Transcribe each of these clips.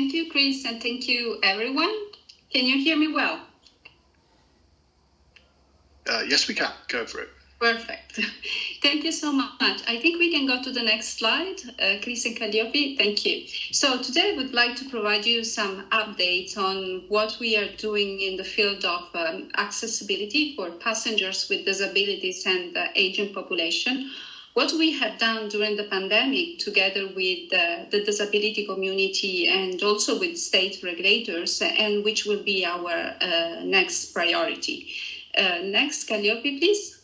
Thank you, Chris, and thank you, everyone. Can you hear me well? Yes, we can. Go for it. Perfect. Thank you so much. I think we can go to the next slide. Chris and Calliope, thank you. So today I would like to provide you some updates on what we are doing in the field of accessibility for passengers with disabilities and the aging population. What we have done during the pandemic together with the disability community and also with state regulators, and which will be our next priority. Next, Calliope, please.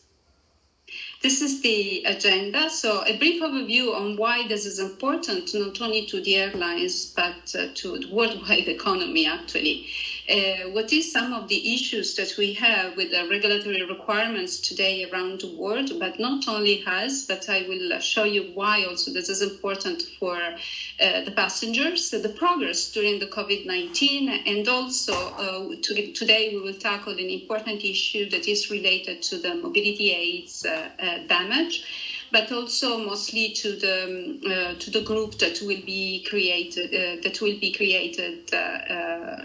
This is the agenda. So a brief overview on why this is important, not only to the airlines, but to the worldwide economy, actually. What is some of the issues that we have with the regulatory requirements today around the world, but not only us, but I will show you why also this is important for the passengers, the progress during the COVID-19, and also today we will tackle an important issue that is related to the mobility aids damage, but also mostly to the group that will be created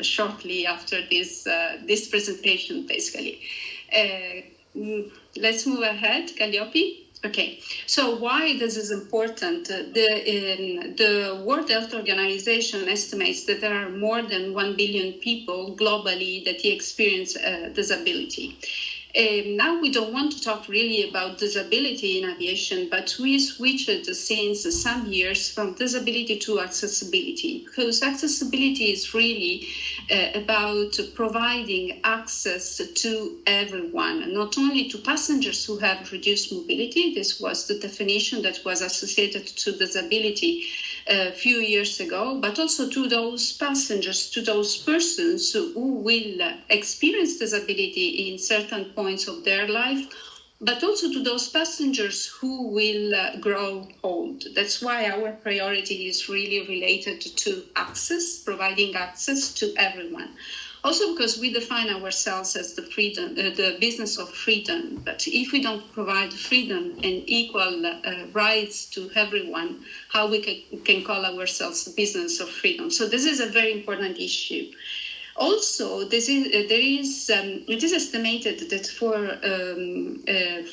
shortly after this presentation, basically. Let's move ahead, Calliope. Okay, so why this is important? The World Health Organization estimates that there are more than 1 billion people globally that experience disability. Now we don't want to talk really about disability in aviation, but we switched since some years from disability to accessibility, because accessibility is really about providing access to everyone, not only to passengers who have reduced mobility. This was the definition that was associated to disability a few years ago, but also to those passengers, to those persons who will experience disability in certain points of their life, but also to those passengers who will grow old. That's why our priority is really related to access, providing access to everyone. Also because we define ourselves as the business of freedom. But if we don't provide freedom and equal rights to everyone, how we can call ourselves the business of freedom? So this is a very important issue. Also, it is estimated that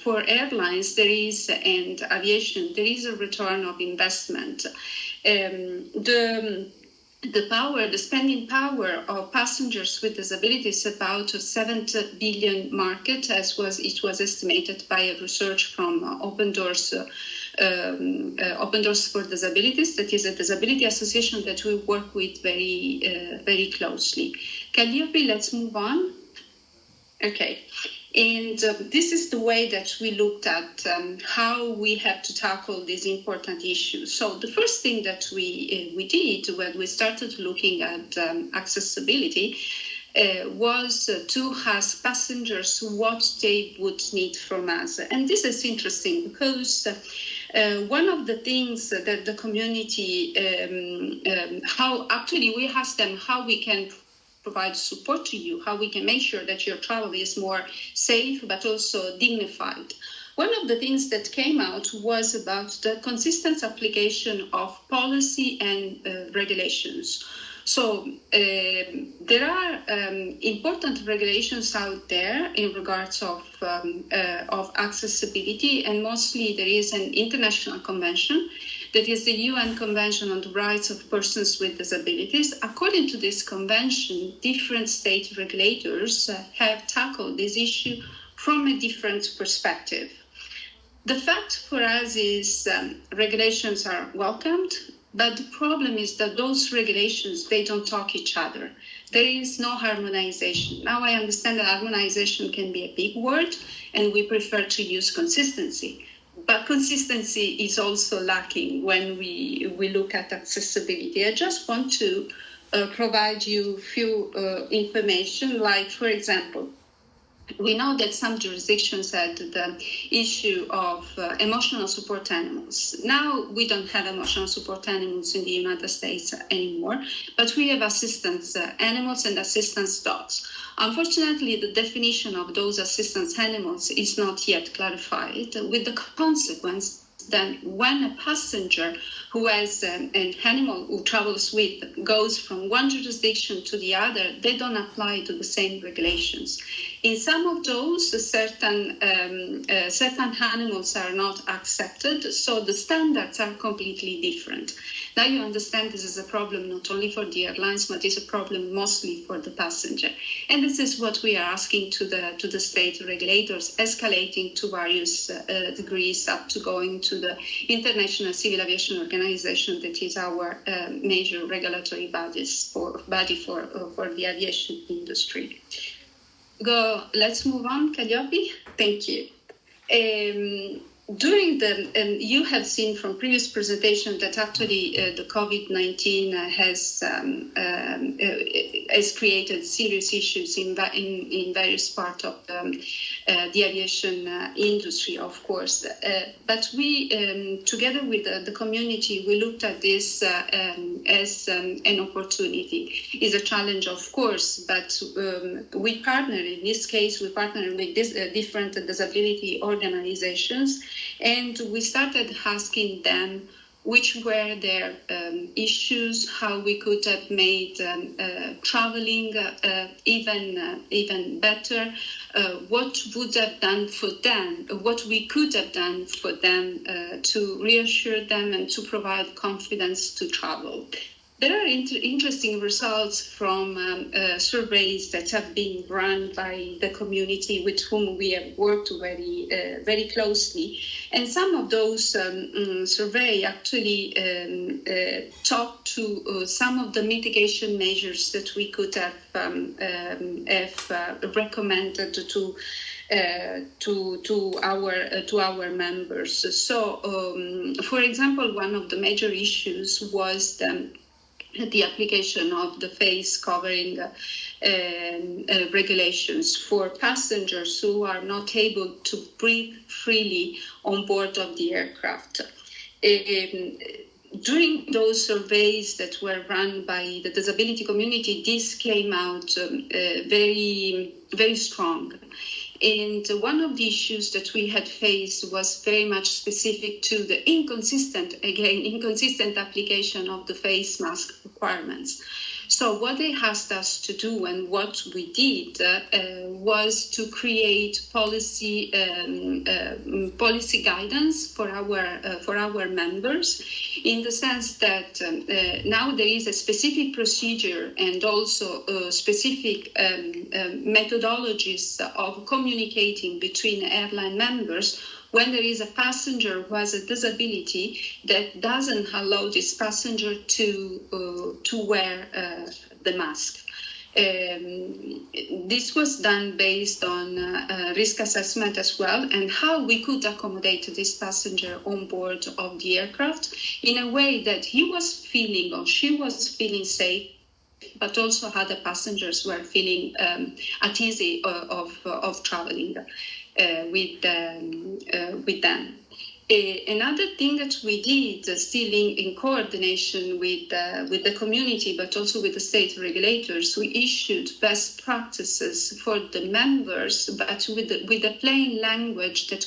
for airlines and aviation, there is a return of investment. The spending power of passengers with disabilities is about a 70 billion market, it was estimated by a research from Open Doors for Disabilities. That is a disability association that we work with very closely. Calliope, let's move on. Okay. And this is the way that we looked at how we have to tackle these important issues. So the first thing that we did when we started looking at accessibility was to ask passengers what they would need from us. And this is interesting because one of the things that the community, we asked them how we can provide support to you, how we can make sure that your travel is more safe but also dignified. One of the things that came out was about the consistent application of policy and regulations. So there are important regulations out there in regards of accessibility, and mostly there is an international convention that is the UN Convention on the Rights of Persons with Disabilities. According to this convention, different state regulators have tackled this issue from a different perspective. The fact for us is regulations are welcomed, but the problem is that those regulations, they don't talk each other. There is no harmonization. Now I understand that harmonization can be a big word, and we prefer to use consistency. But consistency is also lacking when we look at accessibility. I just want to provide you a few information, like, for example, we know that some jurisdictions had the issue of emotional support animals. Now we don't have emotional support animals in the United States anymore, but we have assistance animals and assistance dogs. Unfortunately, the definition of those assistance animals is not yet clarified, with the consequence that when a passenger who has an animal who travels with goes from one jurisdiction to the other, they don't apply to the same regulations. In some of those, certain animals are not accepted, so the standards are completely different. Now you understand this is a problem not only for the airlines, but it's a problem mostly for the passenger. And this is what we are asking to the state regulators, escalating to various degrees up to going to the International Civil Aviation Organization, that is our major regulatory body for the aviation industry. Let's move on, Calliope. Thank you. During you have seen from previous presentation that actually the COVID-19 has created serious issues in various parts of the aviation industry, of course. But we, together with the community, we looked at this as an opportunity. It's a challenge, of course, but we partner, in this case, we partner with different disability organizations. And we started asking them which were their issues, how we could have made traveling even better, what would have done for them, what we could have done for them to reassure them and to provide confidence to travel. There are interesting results from surveys that have been run by the community with whom we have worked very closely. And some of those surveys actually talk to some of the mitigation measures that we could have recommended to our members. So, for example, one of the major issues was the application of the face covering regulations for passengers who are not able to breathe freely on board of the aircraft. During those surveys that were run by the disability community, this came out very, very strong. And one of the issues that we had faced was very much specific to the inconsistent application of the face mask requirements. So what they asked us to do and what we did was to create policy guidance for our members, in the sense that now there is a specific procedure and also specific methodologies of communicating between airline members when there is a passenger who has a disability that doesn't allow this passenger to wear the mask. This was done based on risk assessment as well, and how we could accommodate this passenger on board of the aircraft in a way that he was feeling or she was feeling safe, but also other passengers were feeling at ease of traveling with them. Another thing that we did, still in coordination with the community, but also with the state regulators, we issued best practices for the members, but with the plain language that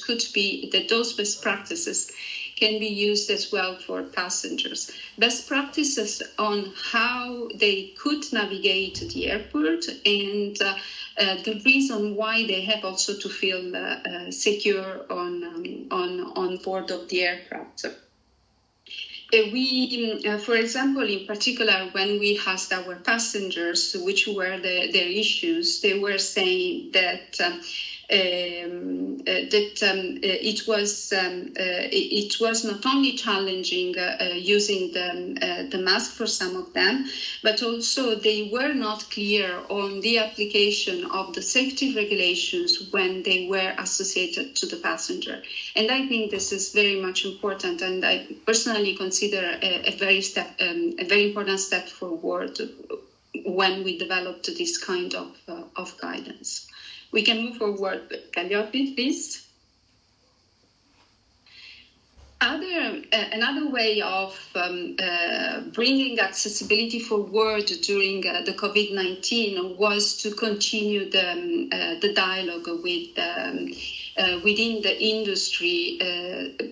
those best practices can be used as well for passengers. Best practices on how they could navigate the airport and the reason why they have also to feel secure on board of the aircraft. We, for example, in particular, when we asked our passengers which were their issues, they were saying that it was not only challenging using the mask for some of them, but also they were not clear on the application of the safety regulations when they were associated to the passenger. And I think this is very much important, and I personally consider a very important step forward when we developed this kind of guidance. We can move forward. Calliope, please. Another way of bringing accessibility forward during the COVID-19 was to continue the dialogue with within the industry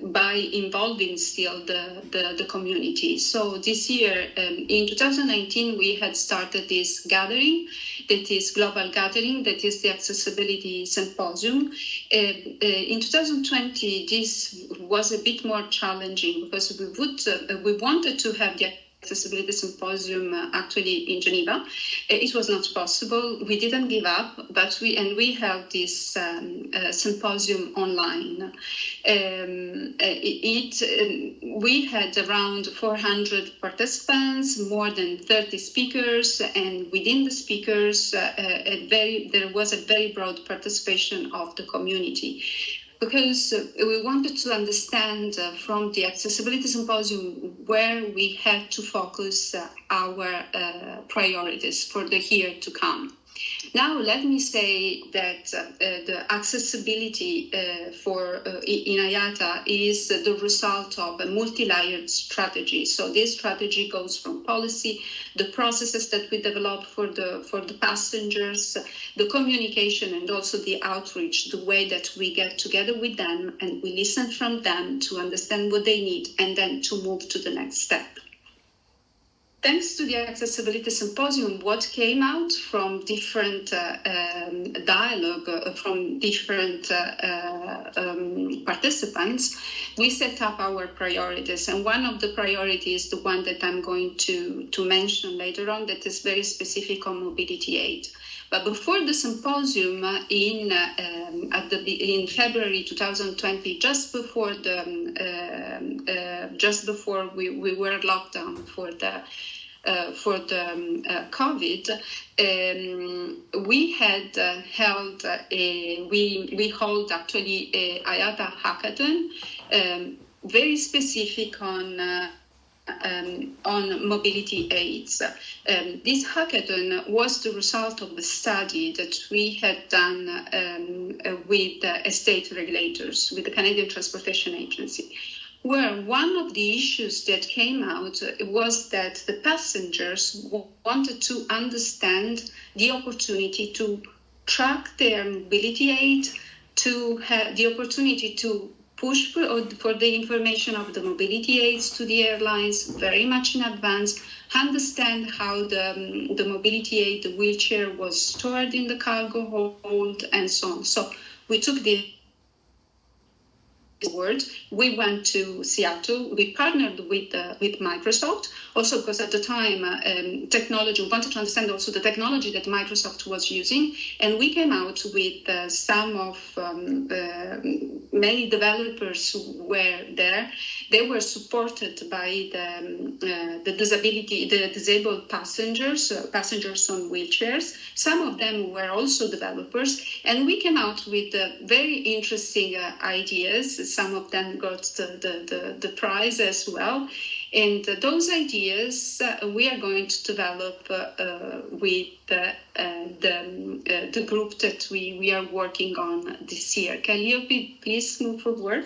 by involving still the community. So this year, in 2019, we had started this gathering, that is global gathering, that is the Accessibility Symposium. In 2020, this was a bit more challenging because we wanted to have the Accessibility Symposium actually in Geneva. It was not possible. We didn't give up, but we held this symposium online. We had around 400 participants, more than 30 speakers, and within the speakers, there was a very broad participation of the community. Because we wanted to understand from the Accessibility Symposium where we had to focus our priorities for the year to come. Now, let me say that the accessibility in IATA is the result of a multi-layered strategy. So this strategy goes from policy, the processes that we develop for the passengers, the communication, and also the outreach, the way that we get together with them and we listen from them to understand what they need and then to move to the next step. Thanks to the Accessibility Symposium, what came out from different dialogue from different participants, we set up our priorities. And one of the priorities, the one that I'm going to mention later on, that is very specific on mobility aid. But before the symposium in February 2020, just before we were locked down for the COVID, we had held we hold actually a IATA hackathon, very specific on mobility aids. This hackathon was the result of a study that we had done with state regulators, with the Canadian Transportation Agency, where one of the issues that came out was that the passengers wanted to understand the opportunity to track their mobility aid, to have the opportunity to push for the information of the mobility aids to the airlines very much in advance, understand how the mobility aid, the wheelchair, was stored in the cargo hold, and so on. So we took the word. We went to Seattle. We partnered with Microsoft, also because at the time technology, we wanted to understand also the technology that Microsoft was using, and we came out with some of many developers who were there. They were supported by the disabled passengers on wheelchairs. Some of them were also developers, and we came out with very interesting ideas. Some of them got the prize as well. And those ideas we are going to develop with the group that we are working on this year. Can you please move forward?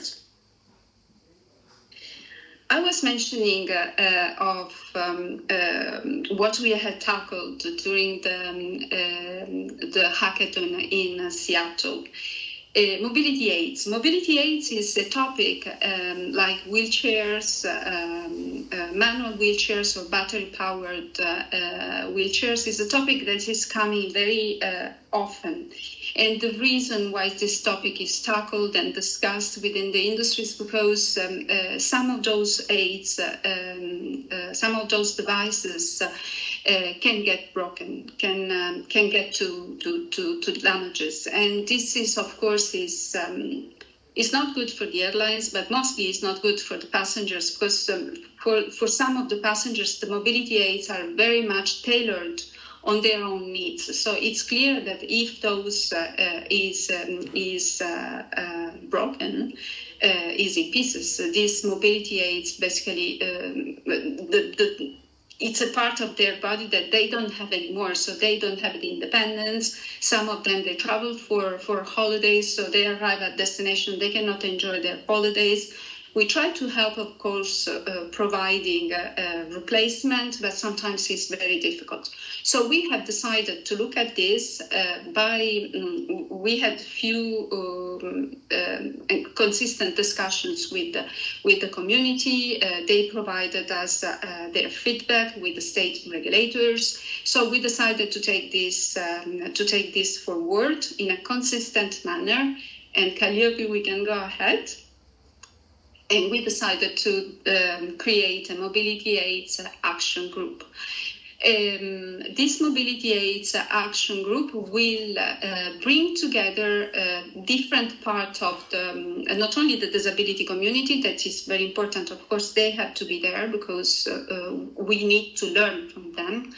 I was mentioning of what we had tackled during the hackathon in Seattle. Mobility aids. Mobility aids is a topic like wheelchairs, manual wheelchairs or battery-powered wheelchairs is a topic that is coming very often. And the reason why this topic is tackled and discussed within the industry is because some of those aids, some of those devices can get broken, can get to damages. And this is, of course, is not good for the airlines, but mostly it's not good for the passengers because for some of the passengers, the mobility aids are very much tailored on their own needs. So it's clear that if those is broken, is in pieces, these mobility aids basically it's a part of their body that they don't have anymore, so they don't have the independence. Some of them, they travel for holidays, so they arrive at destination, they cannot enjoy their holidays. We try to help, of course, providing replacement, but sometimes it's very difficult. So we have decided to look at this we had few consistent discussions with the community. They provided us their feedback with the state regulators. So we decided to take this forward in a consistent manner. And Calliope, we can go ahead. And we decided to create a Mobility Aids Action Group. This Mobility Aids Action Group will bring together different parts of not only the disability community, that is very important, of course, they have to be there because we need to learn from them,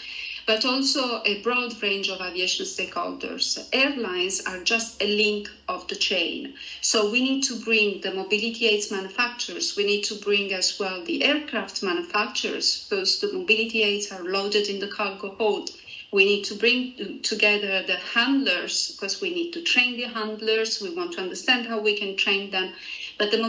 but also a broad range of aviation stakeholders. Airlines are just a link of the chain. So we need to bring the mobility aids manufacturers, we need to bring as well the aircraft manufacturers, because the mobility aids are loaded in the cargo hold. We need to bring together the handlers, because we need to train the handlers, we want to understand how we can train them. But the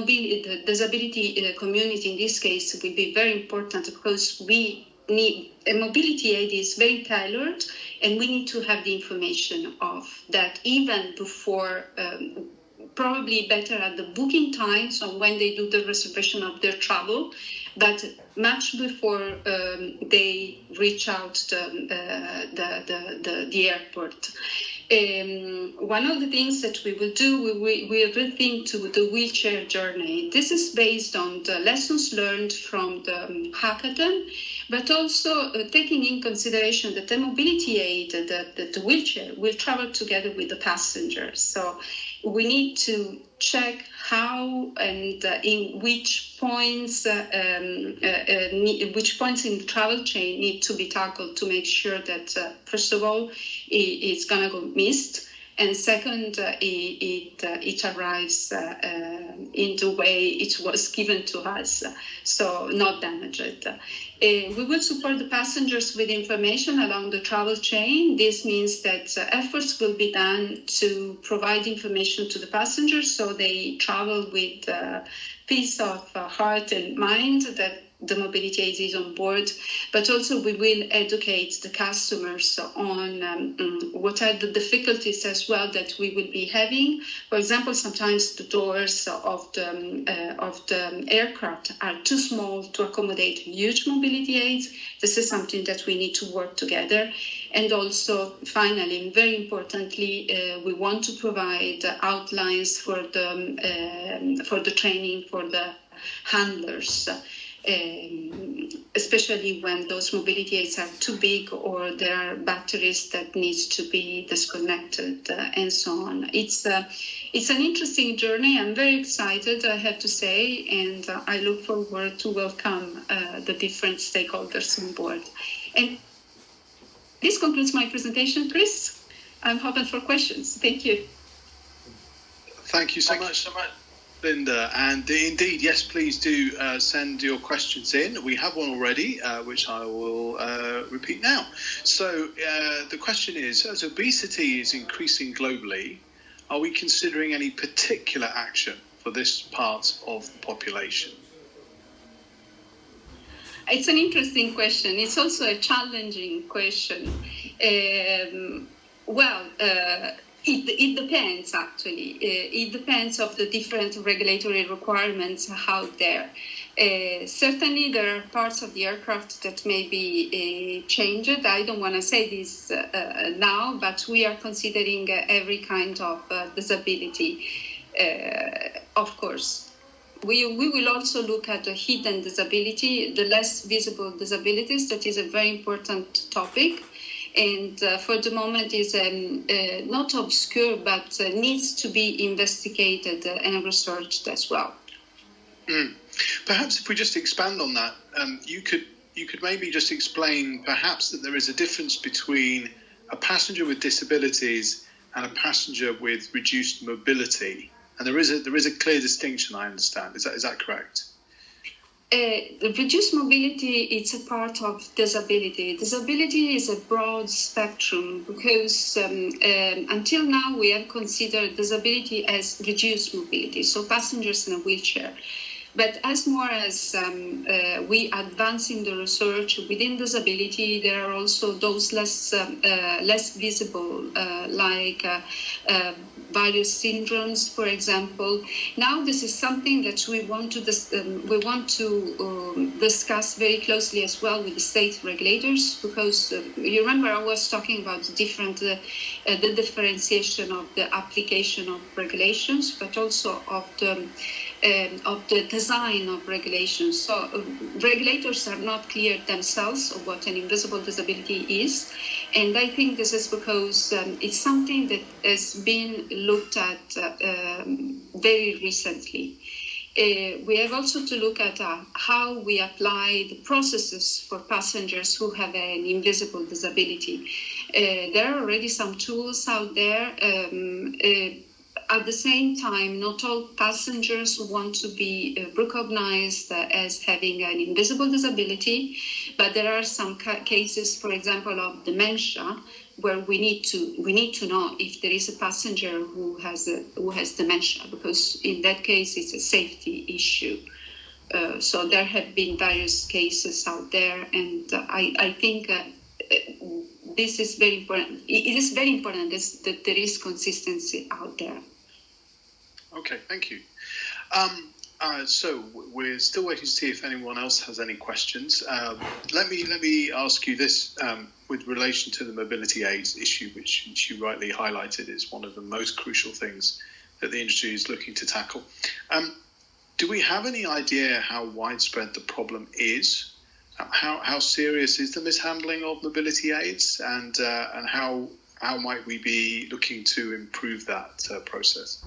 disability community in this case will be very important, because we need a mobility aid is very tailored, and we need to have the information of that even before, probably better at the booking time, so when they do the reservation of their travel, but much before they reach out the airport. One of the things that we will do, we rethink to the wheelchair journey. This is based on the lessons learned from the hackathon, but also taking in consideration that the mobility aid, the wheelchair, will travel together with the passengers. So we need to check how and in which points in the travel chain need to be tackled to make sure that, first of all, it's going to go missed, and second, it arrives in the way it was given to us, so not damaged. We will support the passengers with information along the travel chain. This means that efforts will be done to provide information to the passengers so they travel with peace of heart and mind that the mobility aid is on board, but also we will educate the customers on what are the difficulties as well that we will be having. For example, sometimes the doors of the aircraft are too small to accommodate huge mobility aids. This is something that we need to work together. And also, finally, and very importantly, we want to provide outlines for the training for the handlers. Especially when those mobility aids are too big or there are batteries that needs to be disconnected and so on. It's an interesting journey. I'm very excited, I have to say, and I look forward to welcome the different stakeholders on board. And this concludes my presentation, Chris. I'm open for questions. Thank you. Thank you so much. Linda, and indeed, yes, please do send your questions in. We have one already, which I will repeat now. So the question is, as obesity is increasing globally, are we considering any particular action for this part of the population? It's an interesting question. It's also a challenging question. It depends, actually. It depends of the different regulatory requirements out there. Certainly, there are parts of the aircraft that may be changed. I don't want to say this now, but we are considering every kind of disability, of course. We will also look at the hidden disability, the less visible disabilities. That is a very important topic. And for the moment is not obscure, but needs to be investigated and researched as well. Perhaps if we just expand on that, you could maybe just explain perhaps that there is a difference between a passenger with disabilities and a passenger with reduced mobility, and there is a clear distinction, I understand. Is that correct? The reduced mobility, it's a part of disability. Disability is a broad spectrum because until now we have considered disability as reduced mobility, so passengers in a wheelchair. But as more as we advance in the research within disability, there are also those less visible, like various syndromes, for example. Now, this is something that we want to discuss very closely as well with the state regulators, because you remember I was talking about the differentiation of the application of regulations, but also of the design of regulations. So regulators are not clear themselves of what an invisible disability is. And I think this is because it's something that has been looked at very recently. We have also to look at how we apply the processes for passengers who have an invisible disability. There are already some tools out there. At the same time, not all passengers want to be recognized as having an invisible disability, but there are some cases, for example, of dementia, where we need to know if there is a passenger who has dementia, because in that case it's a safety issue. So there have been various cases out there, and I think this is very important. It is very important that there is consistency out there. Okay, thank you. So we're still waiting to see if anyone else has any questions. Let me ask you this with relation to the mobility aids issue, which you rightly highlighted is one of the most crucial things that the industry is looking to tackle. Do we have any idea how widespread the problem is? How serious is the mishandling of mobility aids, and how might we be looking to improve that process?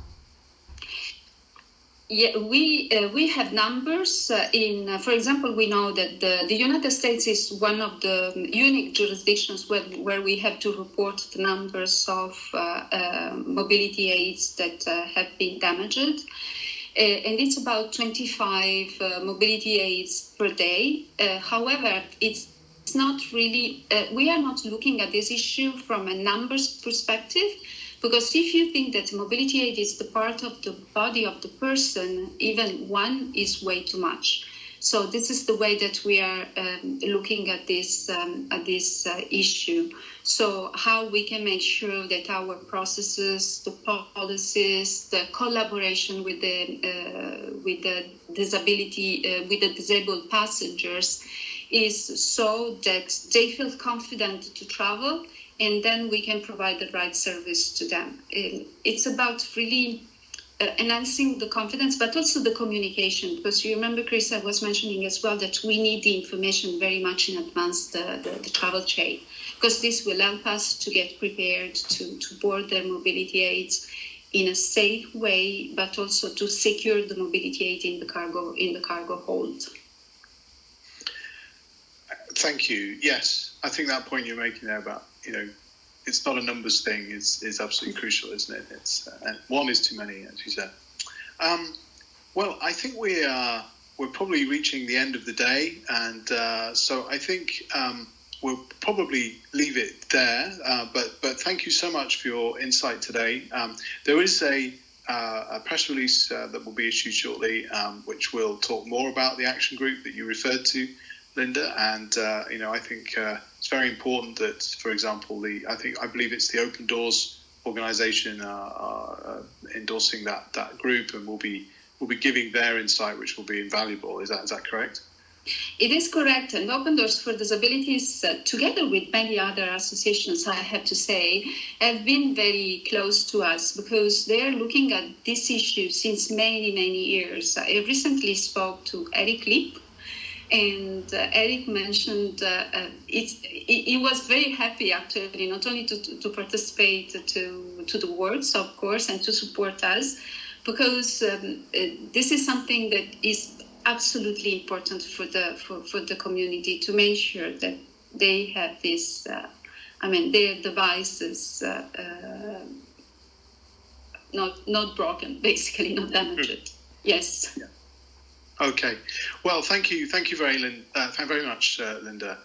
Yeah, we have numbers for example, we know that the United States is one of the unique jurisdictions where we have to report the numbers of mobility aids that have been damaged. And it's about 25 mobility aids per day. However, it's not really, we are not looking at this issue from a numbers perspective, because if you think that mobility aid is the part of the body of the person, even one is way too much. So this is the way that we are looking at this issue. So how we can make sure that our processes, the policies, the collaboration with the disabled passengers is so that they feel confident to travel, and then we can provide the right service to them. It's about really enhancing the confidence, but also the communication, because you remember, Chris, I was mentioning as well that we need the information very much in advance, the travel chain, because this will help us to get prepared to board their mobility aids in a safe way, but also to secure the mobility aid in the cargo hold. Thank you. Yes, I think that point you're making there about, it's not a numbers thing is absolutely crucial, isn't it? It's one is too many, as you said. Well, I think we're probably reaching the end of the day, and so I think we'll probably leave it there. But thank you so much for your insight today. There is a press release that will be issued shortly, which will talk more about the action group that you referred to, Linda, and I think it's very important that, for example, I believe it's the Open Doors organisation are endorsing that group, and will be giving their insight, which will be invaluable. Is that correct? It is correct, and Open Doors for Disabilities, together with many other associations, I have to say, have been very close to us, because they are looking at this issue since many, many years. I recently spoke to Eric Lipp, and Eric mentioned he was very happy, actually, not only to participate to the works, of course, and to support us, because this is something that is absolutely important for the community, to make sure that they have this, their devices not broken, basically, not damaged. Yes. Yeah. Okay. Well, thank you very much, Linda.